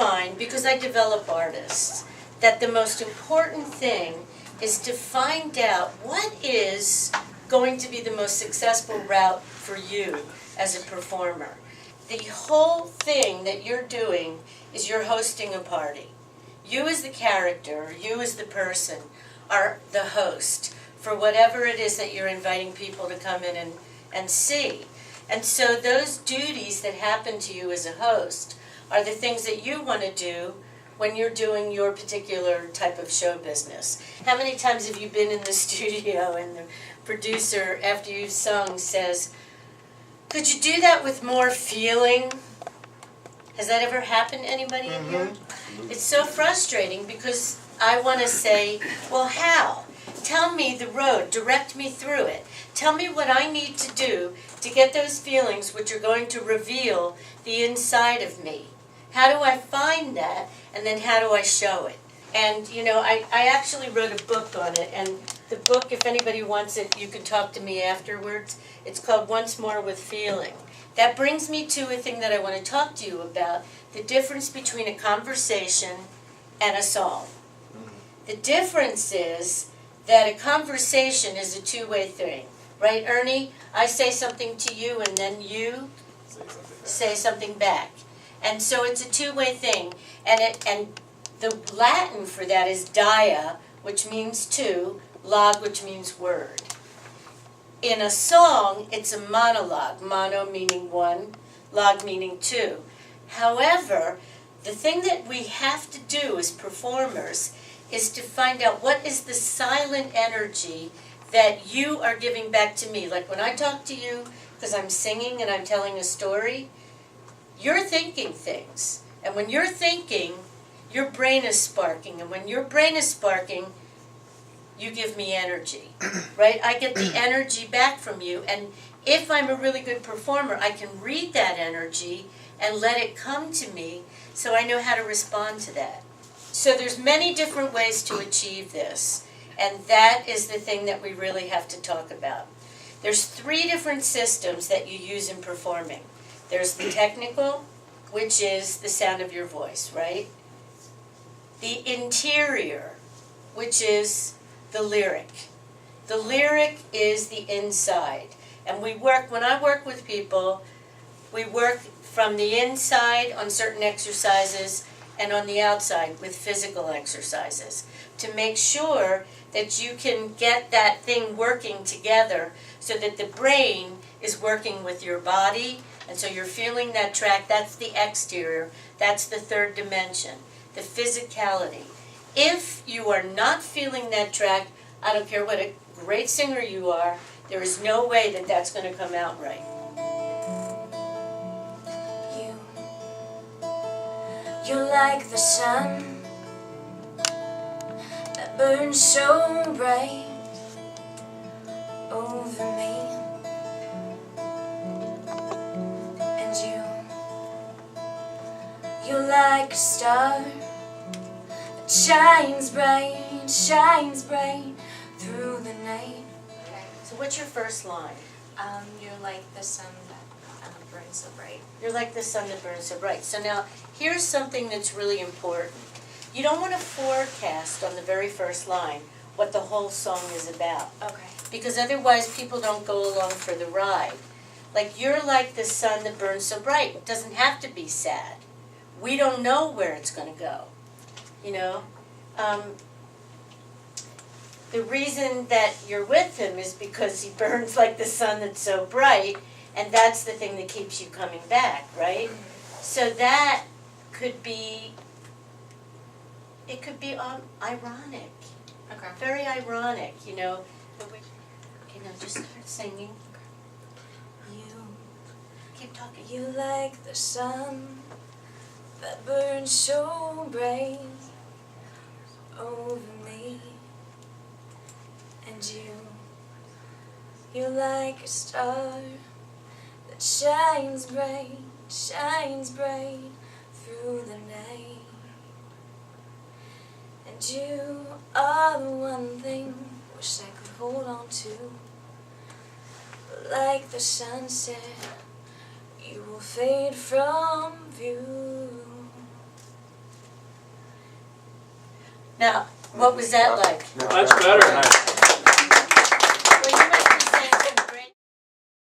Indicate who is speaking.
Speaker 1: find, because I develop artists, that the most important thing is to find out what is going to be the most successful route for you as a performer. The whole thing that you're doing is you're hosting a party. You as the character, you as the person, are the host for whatever it is that you're inviting people to come in and see. And so those duties that happen to you as a host are the things that you want to do when you're doing your particular type of show business. How many times have you been in the studio and the producer, after you've sung, says, "Could you do that with more feeling?" Has that ever happened to anybody in here? It's so frustrating because I want to say, well, how? Tell me the road, direct me through it. Tell me what I need to do to get those feelings which are going to reveal the inside of me. How do I find that, and then how do I show it? And, you know, I actually wrote a book on it, and the book, if anybody wants it, you can talk to me afterwards. It's called Once More with Feeling. That brings me to a thing that I want to talk to you about, the difference between a conversation and a song. The difference is that a conversation is a two-way thing. Right, Ernie? I say something to you, and then you say something back. And so it's a two-way thing. And the Latin for that is dia, which means two, log, which means word. In a song, it's a monologue. Mono meaning one, log meaning two. However, the thing that we have to do as performers is to find out what is the silent energy that you are giving back to me. Like when I talk to you, because I'm singing and I'm telling a story, you're thinking things. And when you're thinking, your brain is sparking. And when your brain is sparking, you give me energy, right? I get the energy back from you. And if I'm a really good performer, I can read that energy and let it come to me so I know how to respond to that. So there's many different ways to achieve this. And that is the thing that we really have to talk about. There's 3 different systems that you use in performing. There's the technical, which is the sound of your voice, right? The interior, which is the lyric. The lyric is the inside. And when I work with people, we work from the inside on certain exercises and on the outside with physical exercises to make sure that you can get that thing working together so that the brain is working with your body, and so you're feeling that track. That's the exterior. That's the 3rd dimension, the physicality. If you are not feeling that track, I don't care what a great singer you are, there is no way that that's going to come out right.
Speaker 2: You're like the sun that burns so bright over me, and you're like a star that shines bright through the night.
Speaker 1: Okay. So what's your first line?
Speaker 3: You're like the sun that burns so bright.
Speaker 1: You're like the sun that burns so bright. So now, here's something that's really important. You don't want to forecast on the very first line what the whole song is about.
Speaker 3: Okay.
Speaker 1: Because otherwise people don't go along for the ride. Like, you're like the sun that burns so bright. It doesn't have to be sad. We don't know where it's going to go. You know? The reason that you're with him is because he burns like the sun that's so bright, and that's the thing that keeps you coming back, right? So that could be, it could be ironic.
Speaker 3: Okay.
Speaker 1: Very ironic, you know. Okay, now just start singing. Keep talking.
Speaker 2: You like the sun that burns so bright over me, and you're like a star that shines bright through the night, and you are the one thing wish I could hold on to, but like the sunset, you will fade from view.
Speaker 1: Now, what was that like?
Speaker 4: That's better.